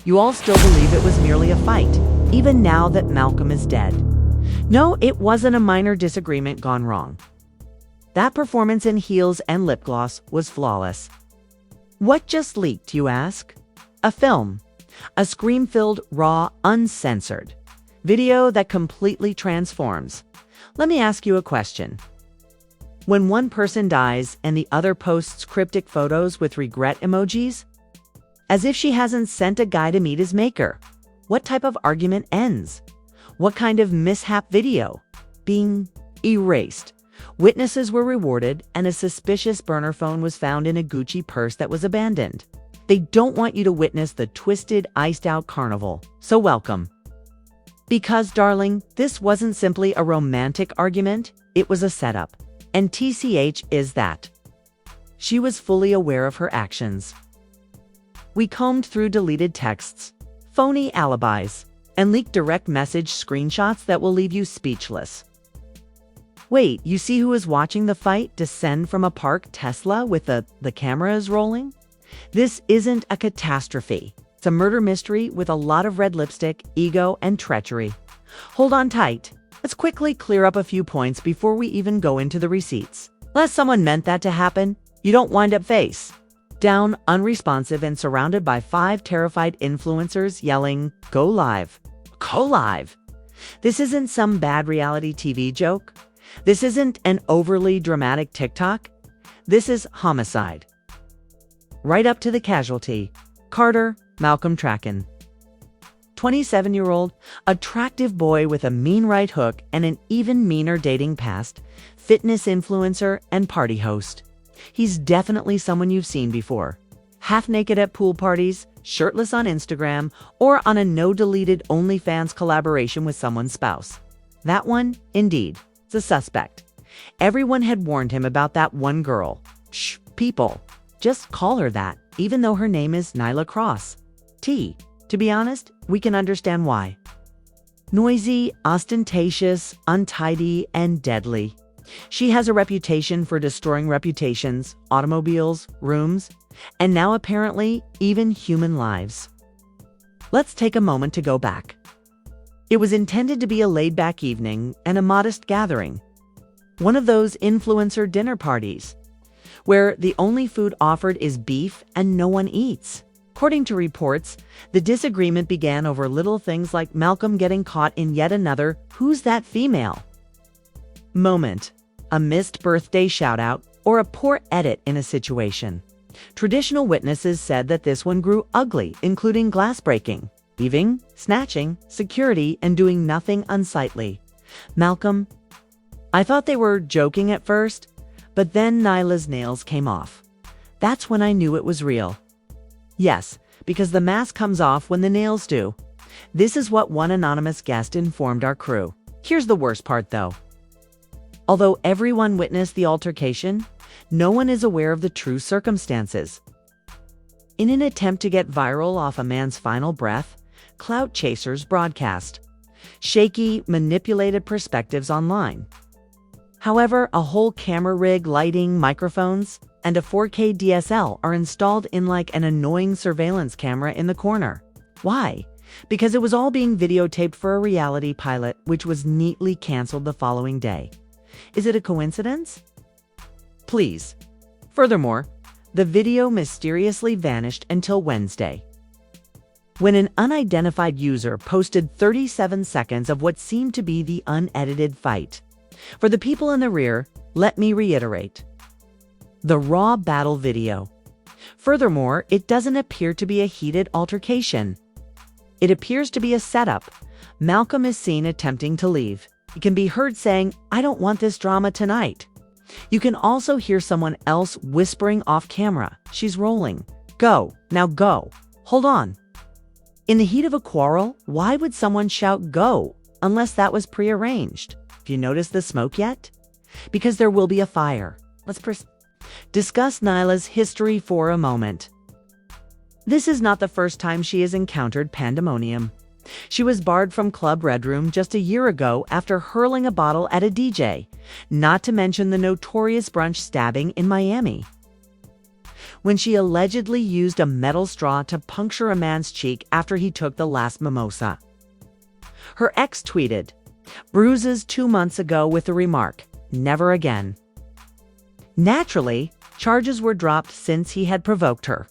You all still believe it was merely a fight, even now that Malcolm is dead. No, it wasn't a minor disagreement gone wrong. That performance in heels and lip gloss was flawless. What just leaked, you ask? A film. A scream-filled, raw, uncensored video that completely transforms. Let me ask you a question. When one person dies and the other posts cryptic photos with regret emojis, as if she hasn't sent a guy to meet his maker, what type of argument ends? What kind of mishap video? Being erased. Witnesses were rewarded, and a suspicious burner phone was found in a Gucci purse that was abandoned. They don't want you to witness the twisted, iced-out carnival, so welcome. Because, darling, this wasn't simply a romantic argument, it was a setup. And TCH is that. She was fully aware of her actions. We combed through deleted texts, phony alibis, and leaked direct message screenshots that will leave you speechless. Wait, you see who is watching the fight descend from a parked Tesla with the cameras rolling? This isn't a catastrophe. It's a murder mystery with a lot of red lipstick, ego, and treachery. Hold on tight. Let's quickly clear up a few points before we even go into the receipts. Unless someone meant that to happen, you don't wind up face down, unresponsive, and surrounded by 5 terrified influencers yelling, "Go live! Go live!" This isn't some bad reality TV joke. This isn't an overly dramatic TikTok. This is homicide. Right up to the casualty. Carter Malcolm Tracken. 27-year-old, attractive boy with a mean right hook and an even meaner dating past, fitness influencer and party host. He's definitely someone you've seen before. Half naked at pool parties, shirtless on Instagram, or on a no-deleted OnlyFans collaboration with someone's spouse. That one, indeed, is a suspect. Everyone had warned him about that one girl. Shh, people. Just call her that, even though her name is Nyla Cross. T. To be honest, we can understand why. Noisy, ostentatious, untidy, and deadly. She has a reputation for destroying reputations, automobiles, rooms, and now apparently even human lives. Let's take a moment to go back. It was intended to be a laid-back evening and a modest gathering. One of those influencer dinner parties, where the only food offered is beef and no one eats. According to reports, the disagreement began over little things like Malcolm getting caught in yet another "who's that female?" moment, a missed birthday shout-out, or a poor edit in a situation. Traditional witnesses said that this one grew ugly, including glass breaking, thieving, snatching, security, and doing nothing unsightly. Malcolm, I thought they were joking at first, but then Nyla's nails came off. That's when I knew it was real. Yes, because the mask comes off when the nails do. This is what one anonymous guest informed our crew. Here's the worst part, though. Although everyone witnessed the altercation, no one is aware of the true circumstances. In an attempt to get viral off a man's final breath, clout chasers broadcast shaky, manipulated perspectives online. However, a whole camera rig, lighting, microphones, and a 4K DSL are installed in like an annoying surveillance camera in the corner. Why? Because it was all being videotaped for a reality pilot, which was neatly canceled the following day. Is it a coincidence? Please. Furthermore, the video mysteriously vanished until Wednesday, when an unidentified user posted 37 seconds of what seemed to be the unedited fight. For the people in the rear, let me reiterate. The raw battle video. Furthermore, it doesn't appear to be a heated altercation. It appears to be a setup. Malcolm is seen attempting to leave. He can be heard saying, "I don't want this drama tonight." You can also hear someone else whispering off camera, "She's rolling. Go, now go. Hold on." In the heat of a quarrel, why would someone shout "go" unless that was prearranged? Have you noticed the smoke yet? Because there will be a fire. Let's discuss Nyla's history for a moment. This is not the first time she has encountered pandemonium. She was barred from Club Red Room just a year ago after hurling a bottle at a DJ, not to mention the notorious brunch stabbing in Miami. when she allegedly used a metal straw to puncture a man's cheek after he took the last mimosa. Her ex tweeted, "Bruises 2 months ago," with the remark, "Never again." Naturally, charges were dropped since he had provoked her.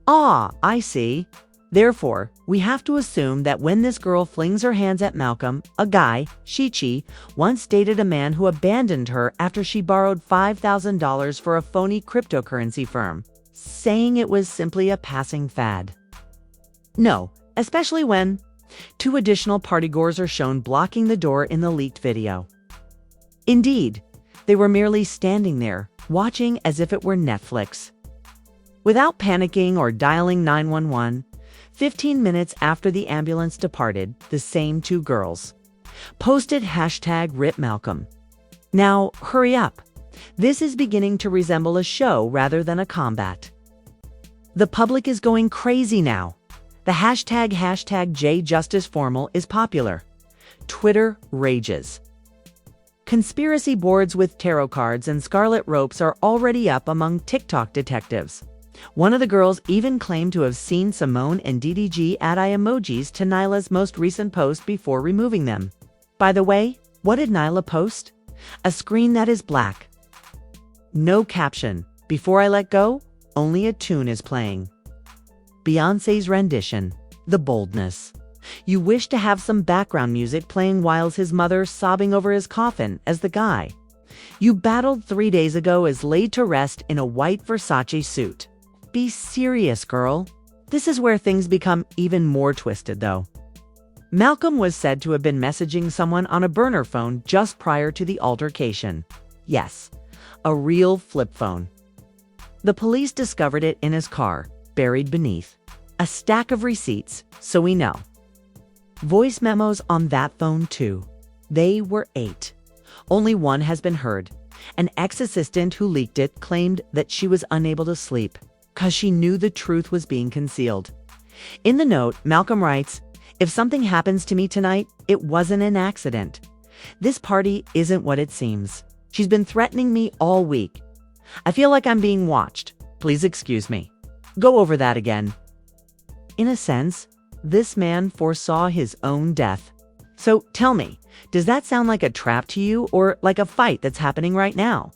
Ah, I see. Therefore, we have to assume that when this girl flings her hands at Malcolm, a guy, Shichi, once dated a man who abandoned her after she borrowed $5,000 for a phony cryptocurrency firm, saying it was simply a passing fad. No, especially when 2 additional partygoers are shown blocking the door in the leaked video. Indeed, they were merely standing there, watching as if it were Netflix. Without panicking or dialing 911, 15 minutes after the ambulance departed, the same 2 girls posted #RipMalcolm. Now, hurry up. This is beginning to resemble a show rather than a combat. The public is going crazy now. The hashtag #JusticeFormal is popular. Twitter rages. Conspiracy boards with tarot cards and scarlet ropes are already up among TikTok detectives. One of the girls even claimed to have seen Simone and DDG add eye emojis to Nyla's most recent post before removing them. By the way, what did Nyla post? A screen that is black. No caption. "Before I let go, only a tune is playing." Beyoncé's rendition. The boldness. You wish to have some background music playing whilst his mother sobbing over his coffin as the guy you battled 3 days ago is laid to rest in a white Versace suit. Be serious, girl. This is where things become even more twisted, though. Malcolm was said to have been messaging someone on a burner phone just prior to the altercation. Yes, a real flip phone. The police discovered it in his car, buried beneath a stack of receipts, so we know. Voice memos on that phone, too. They were 8. Only one has been heard. An ex-assistant who leaked it claimed that she was unable to sleep because she knew the truth was being concealed. In the note, Malcolm writes, "If something happens to me tonight, it wasn't an accident. This party isn't what it seems. She's been threatening me all week. I feel like I'm being watched. Please excuse me. Go over that again." In a sense, this man foresaw his own death. So tell me, does that sound like a trap to you or like a fight that's happening right now?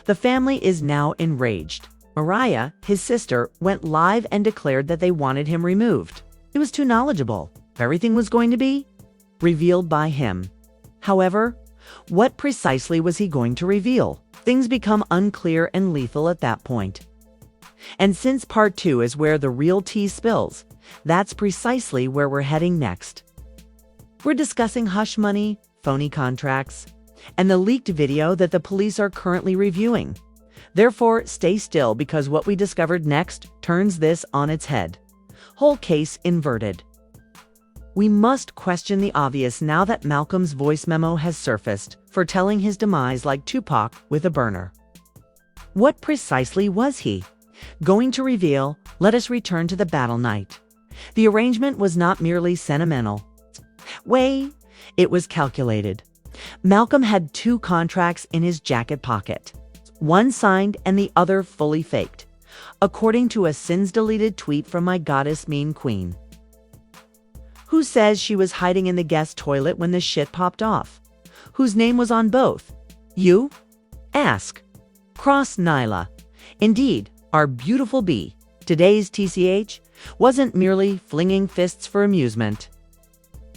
The family is now enraged. Mariah, his sister, went live and declared that they wanted him removed. It was too knowledgeable. Everything was going to be revealed by him. However, what precisely was he going to reveal? Things become unclear and lethal at that point. And since part 2 is where the real tea spills, that's precisely where we're heading next. We're discussing hush money, phony contracts, and the leaked video that the police are currently reviewing. Therefore, stay still because what we discovered next turns this on its head. Whole case inverted. We must question the obvious now that Malcolm's voice memo has surfaced, foretelling his demise like Tupac with a burner. What precisely was he going to reveal? Let us return to the battle night. The arrangement was not merely sentimental. It was calculated. Malcolm had 2 contracts in his jacket pocket, one signed and the other fully faked, according to a since-deleted tweet from my goddess Mean Queen. Who says she was hiding in the guest toilet when the shit popped off? Whose name was on both? You? Ask. Cross Nyla. Indeed, our beautiful bee, today's TCH, wasn't merely flinging fists for amusement.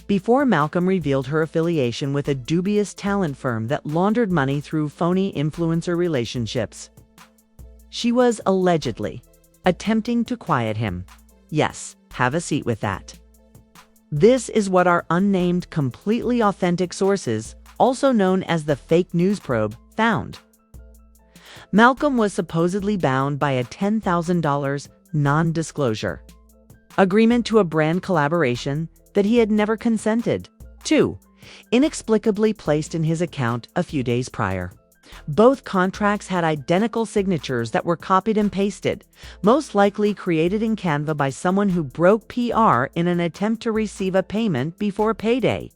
Before Malcolm revealed her affiliation with a dubious talent firm that laundered money through phony influencer relationships, she was allegedly attempting to quiet him. Yes, have a seat with that. This is what our unnamed, completely authentic sources, also known as the fake news probe, found. Malcolm was supposedly bound by a $10,000 non-disclosure agreement to a brand collaboration that he had never consented to, inexplicably placed in his account a few days prior. Both contracts had identical signatures that were copied and pasted, most likely created in Canva by someone who broke PR in an attempt to receive a payment before payday.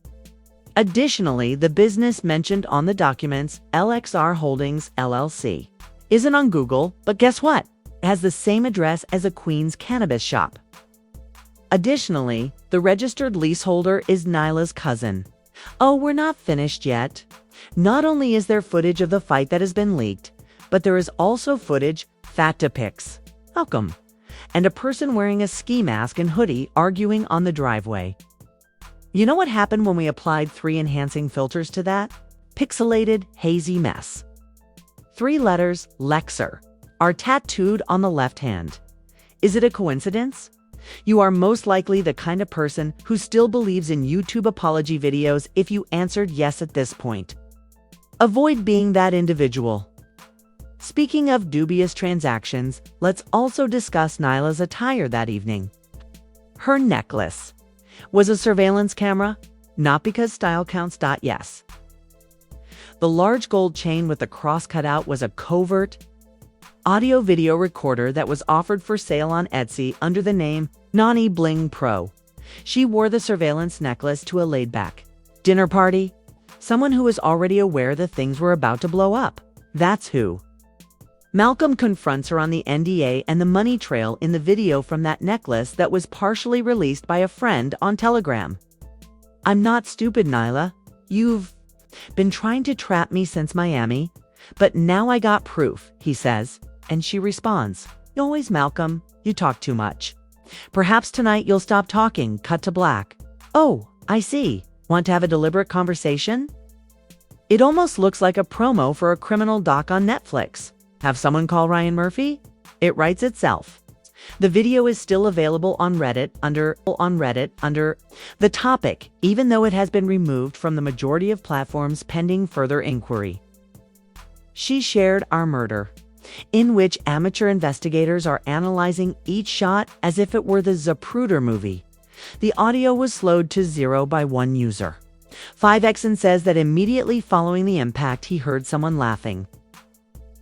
Additionally, the business mentioned on the documents, LXR Holdings LLC, isn't on Google, but guess what? has the same address as a Queens cannabis shop. Additionally, the registered leaseholder is Nyla's cousin. Oh, we're not finished yet. Not only is there footage of the fight that has been leaked, but there is also footage, pics, Malcolm, and a person wearing a ski mask and hoodie arguing on the driveway. You know what happened when we applied 3 enhancing filters to that? Pixelated, hazy mess. 3 letters, Lexer, are tattooed on the left hand. Is it a coincidence? You are most likely the kind of person who still believes in YouTube apology videos if you answered yes at this point. Avoid being that individual. Speaking of dubious transactions, let's also discuss Nyla's attire that evening. Her necklace was a surveillance camera, not because style counts. Yes. The large gold chain with the cross cut out was a covert audio-video recorder that was offered for sale on Etsy under the name Nani Bling Pro. She wore the surveillance necklace to a laid-back dinner party. Someone who was already aware that things were about to blow up. That's who. Malcolm confronts her on the NDA and the money trail in the video from that necklace that was partially released by a friend on Telegram. I'm not stupid, Nyla. You've been trying to trap me since Miami, but now I got proof, he says, and she responds, always, Malcolm, you talk too much. Perhaps tonight you'll stop talking, cut to black. Oh, I see. Want to have a deliberate conversation? It almost looks like a promo for a criminal doc on Netflix. Have someone call Ryan Murphy? It writes itself. The video is still available on Reddit under the topic, even though it has been removed from the majority of platforms pending further inquiry. She shared Our Murder, in which amateur investigators are analyzing each shot as if it were the Zapruder movie. The audio was slowed to 0 by one user. 5xn says that immediately following the impact he heard someone laughing.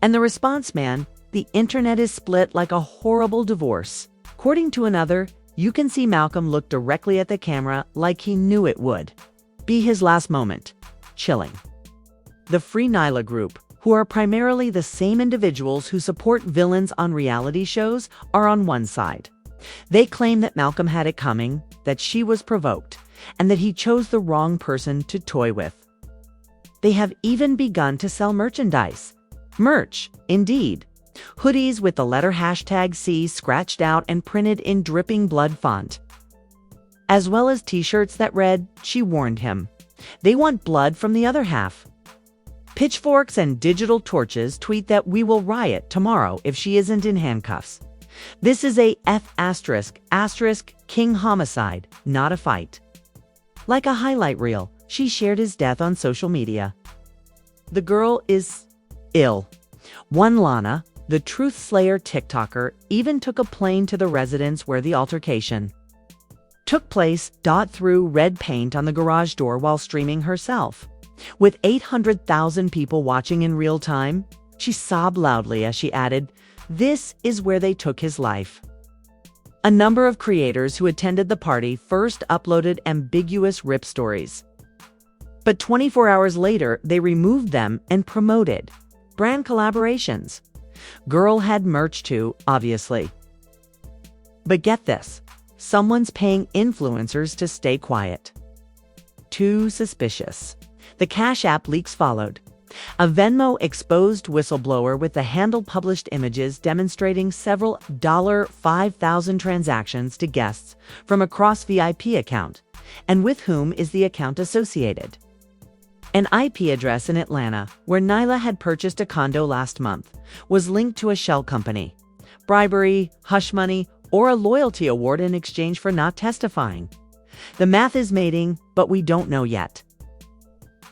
And the response, man, the internet is split like a horrible divorce. According to another, you can see Malcolm look directly at the camera like he knew it would be his last moment. Chilling. The Free Nyla group, who are primarily the same individuals who support villains on reality shows, are on one side. They claim that Malcolm had it coming, that she was provoked, and that he chose the wrong person to toy with. They have even begun to sell merchandise. Merch, indeed. Hoodies with the letter #C scratched out and printed in dripping blood font. As well as t-shirts that read, "She warned him." They want blood from the other half. Pitchforks and digital torches tweet that we will riot tomorrow if she isn't in handcuffs. This is a King homicide, not a fight. Like a highlight reel, she shared his death on social media. The girl is ill. One Lana, the Truth Slayer TikToker, even took a plane to the residence where the altercation took place, threw red paint on the garage door while streaming herself. With 800,000 people watching in real time, she sobbed loudly as she added, "This is where they took his life." A number of creators who attended the party first uploaded ambiguous rip stories. But 24 hours later, they removed them and promoted brand collaborations. Girl had merch too, obviously. But get this, someone's paying influencers to stay quiet. Too suspicious. The Cash App leaks followed. A Venmo exposed whistleblower with the handle published images demonstrating several $5,000 transactions to guests from a cross VIP account, and with whom is the account associated. An IP address in Atlanta, where Nyla had purchased a condo last month, was linked to a shell company. Bribery, hush money, or a loyalty award in exchange for not testifying. The math is mating, but we don't know yet.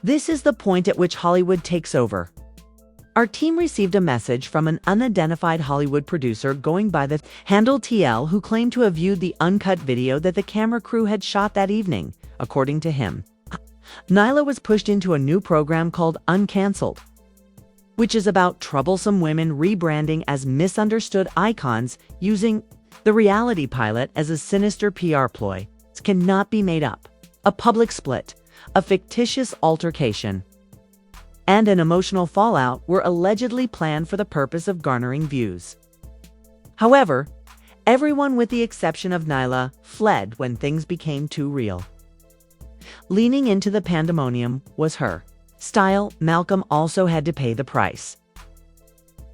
This is the point at which Hollywood takes over. Our team received a message from an unidentified Hollywood producer going by the handle TL, who claimed to have viewed the uncut video that the camera crew had shot that evening, according to him. Nyla was pushed into a new program called Uncancelled, which is about troublesome women rebranding as misunderstood icons using the reality pilot as a sinister PR ploy. It cannot be made up. A public split, a fictitious altercation, and an emotional fallout were allegedly planned for the purpose of garnering views. However, everyone with the exception of Nyla fled when things became too real. Leaning into the pandemonium was her style. Malcolm also had to pay the price.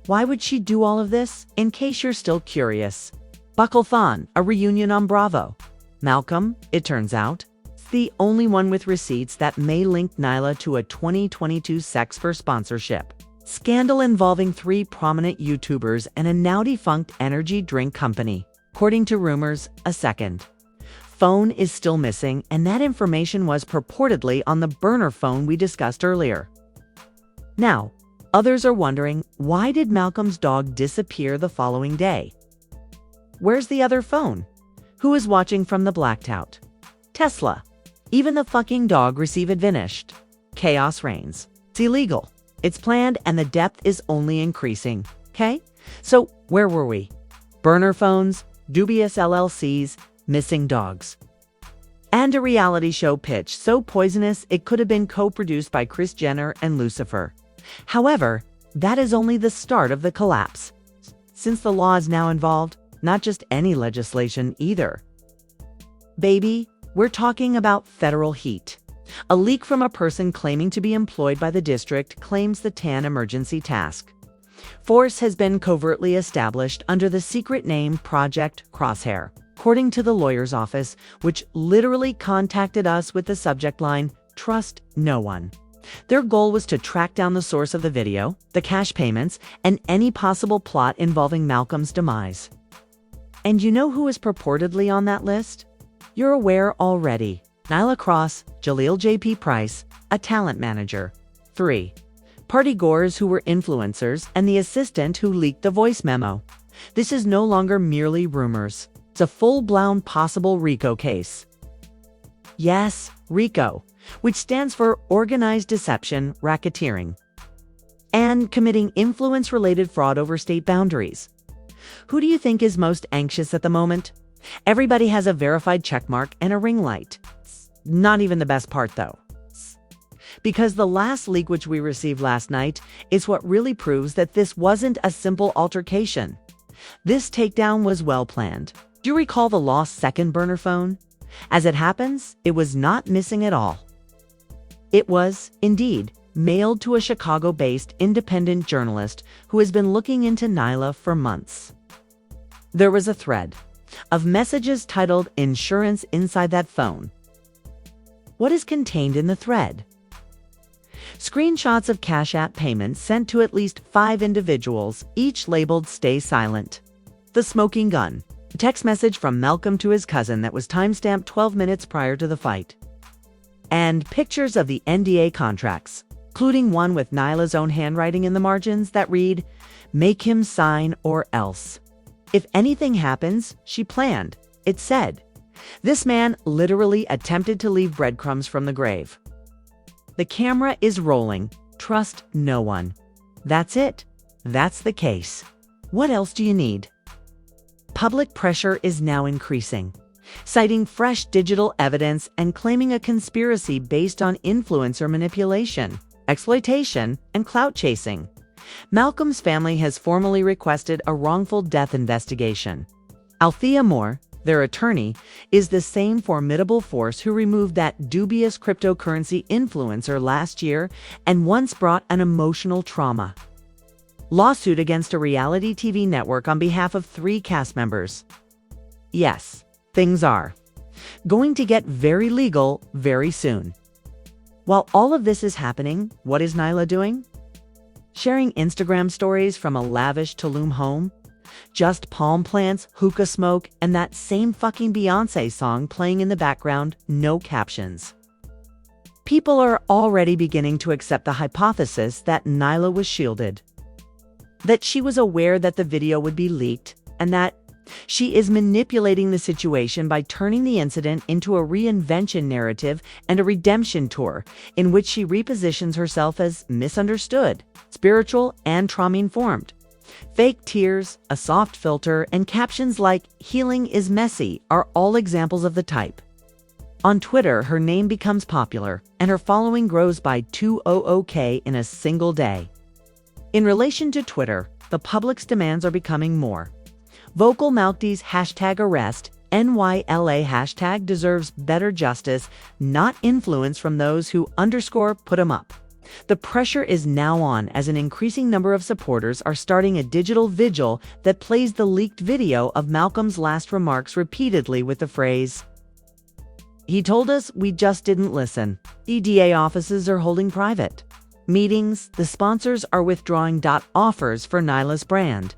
Why would she do all of this? In case you're still curious, Bucklethon, a reunion on Bravo. Malcolm, it turns out, is the only one with receipts that may link Nyla to a 2022 Sex for sponsorship scandal involving 3 prominent YouTubers and a now-defunct energy drink company. According to rumors, a second phone is still missing, and that information was purportedly on the burner phone we discussed earlier. Now, others are wondering, why did Malcolm's dog disappear the following day? Where's the other phone? Who is watching from the blacked out Tesla? Even the fucking dog receive advantage. Chaos reigns. It's illegal. It's planned, and the depth is only increasing. Okay? So, where were we? Burner phones, dubious LLCs, missing dogs. And a reality show pitch so poisonous it could have been co-produced by Kris Jenner and Lucifer. However, that is only the start of the collapse, since the law is now involved, not just any legislation either. Baby, we're talking about federal heat. A leak from a person claiming to be employed by the district claims the TAN emergency task force has been covertly established under the secret name Project Crosshair, according to the lawyer's office, which literally contacted us with the subject line, "Trust no one." Their goal was to track down the source of the video, the cash payments, and any possible plot involving Malcolm's demise. And you know who is purportedly on that list? You're aware already. Nyla Cross, Jaleel J.P. Price, a talent manager. 3. Party goers who were influencers, and the assistant who leaked the voice memo. This is no longer merely rumors. It's a full-blown possible RICO case. Yes, RICO, which stands for Organized Deception, Racketeering, and committing influence-related fraud over state boundaries. Who do you think is most anxious at the moment? Everybody has a verified checkmark and a ring light. Not even the best part, though. Because the last leak which we received last night is what really proves that this wasn't a simple altercation. This takedown was well planned. Do you recall the lost second burner phone? As it happens, it was not missing at all. It was, indeed, mailed to a Chicago-based independent journalist who has been looking into Nyla for months. There was a thread of messages titled "Insurance" inside that phone. What is contained in the thread? Screenshots of Cash App payments sent to at least 5 individuals, each labeled "Stay Silent." The smoking gun. A text message from Malcolm to his cousin that was timestamped 12 minutes prior to the fight. And pictures of the NDA contracts, including one with Nyla's own handwriting in the margins that read, "Make him sign or else." If anything happens, she planned, it said. This man literally attempted to leave breadcrumbs from the grave. The camera is rolling. Trust no one. That's it. That's the case. What else do you need? Public pressure is now increasing, citing fresh digital evidence and claiming a conspiracy based on influencer manipulation, exploitation, and clout chasing. Malcolm's family has formally requested a wrongful death investigation. Althea Moore, their attorney, is the same formidable force who removed that dubious cryptocurrency influencer last year and once brought an emotional trauma lawsuit against a reality TV network on behalf of 3 cast members. Yes, things are going to get very legal very soon. While all of this is happening, what is Nyla doing? Sharing Instagram stories from a lavish Tulum home? Just palm plants, hookah smoke, and that same fucking Beyoncé song playing in the background, no captions. People are already beginning to accept the hypothesis that Nyla was shielded, that she was aware that the video would be leaked, and that she is manipulating the situation by turning the incident into a reinvention narrative and a redemption tour in which she repositions herself as misunderstood, spiritual, and trauma-informed. Fake tears, a soft filter, and captions like "healing is messy" are all examples of the type. On Twitter, her name becomes popular, and her following grows by 200K in a single day. In relation to Twitter, the public's demands are becoming more Vocal Malkdi's #arrest, NYLA hashtag deserves better justice, not influence from those who _put him up. The pressure is now on as an increasing number of supporters are starting a digital vigil that plays the leaked video of Malcolm's last remarks repeatedly with the phrase, "He told us, we just didn't listen. EDA offices are holding private meetings. The sponsors are withdrawing offers for Nyla's brand."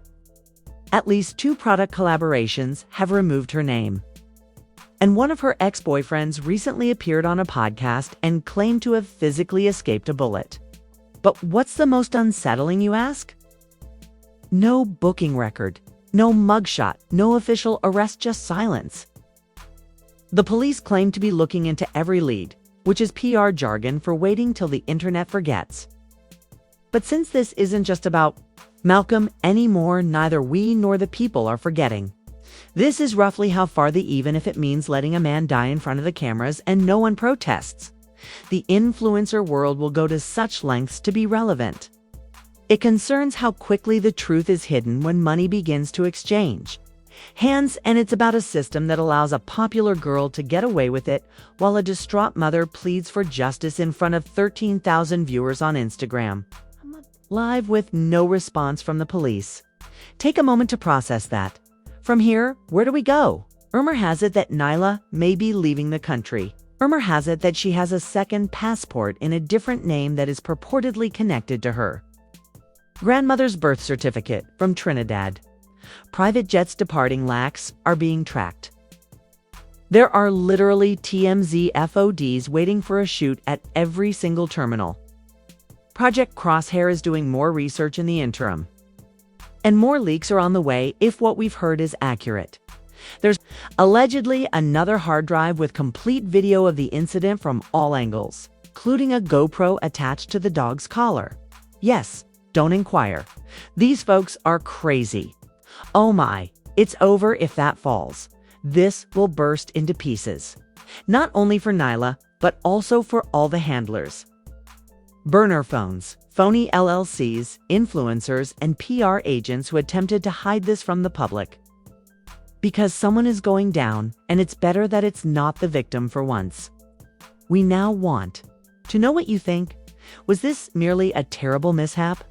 At least 2 product collaborations have removed her name. And one of her ex-boyfriends recently appeared on a podcast and claimed to have physically escaped a bullet. But what's the most unsettling, you ask? No booking record, no mugshot, no official arrest, just silence. The police claim to be looking into every lead, which is PR jargon for waiting till the internet forgets. But since this isn't just about Malcolm anymore, neither we nor the people are forgetting. This is roughly how far even if it means letting a man die in front of the cameras and no one protests. The influencer world will go to such lengths to be relevant. It concerns how quickly the truth is hidden when money begins to exchange hands, and it's about a system that allows a popular girl to get away with it while a distraught mother pleads for justice in front of 13,000 viewers on Instagram Live with no response from the police. Take a moment to process that. From here, where do we go? Rumor has it that Nyla may be leaving the country. Rumor has it that she has a second passport in a different name that is purportedly connected to her grandmother's birth certificate from Trinidad. Private jets departing LAX are being tracked. There are literally TMZ FODs waiting for a shoot at every single terminal. Project Crosshair is doing more research in the interim. And more leaks are on the way if what we've heard is accurate. There's allegedly another hard drive with complete video of the incident from all angles, including a GoPro attached to the dog's collar. Yes, don't inquire. These folks are crazy. Oh my, it's over if that falls. This will burst into pieces. Not only for Nyla, but also for all the handlers. Burner phones, phony LLCs, influencers, and PR agents who attempted to hide this from the public. Because someone is going down, and it's better that it's not the victim for once. We now want to know what you think. Was this merely a terrible mishap?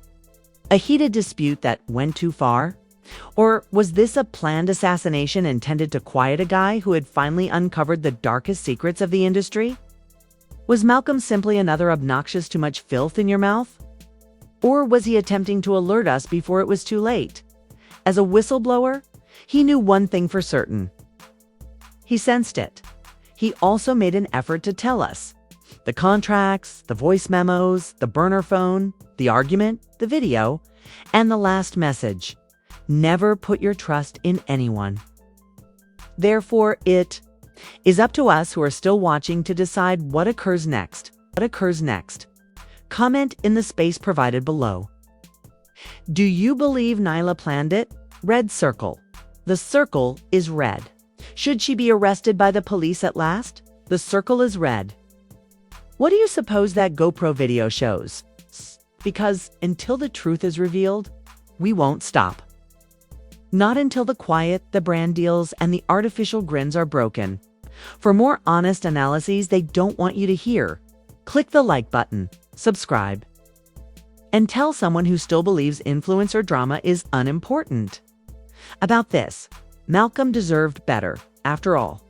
A heated dispute that went too far? Or was this a planned assassination intended to quiet a guy who had finally uncovered the darkest secrets of the industry? Was Malcolm simply another obnoxious too much filth in your mouth? Or was he attempting to alert us before it was too late? As a whistleblower, he knew one thing for certain. He sensed it. He also made an effort to tell us. The contracts, the voice memos, the burner phone, the argument, the video, and the last message. Never put your trust in anyone. Therefore, it is up to us who are still watching to decide what occurs next. Comment in the space provided below. Do you believe Nyla planned it? Red circle. The circle is red. Should she be arrested by the police at last? The circle is red. What do you suppose that GoPro video shows? Because until the truth is revealed, we won't stop. Not until the quiet, the brand deals, and the artificial grins are broken. For more honest analyses they don't want you to hear, click the like button, subscribe, and tell someone who still believes influencer drama is unimportant. About this, Malcolm deserved better, after all.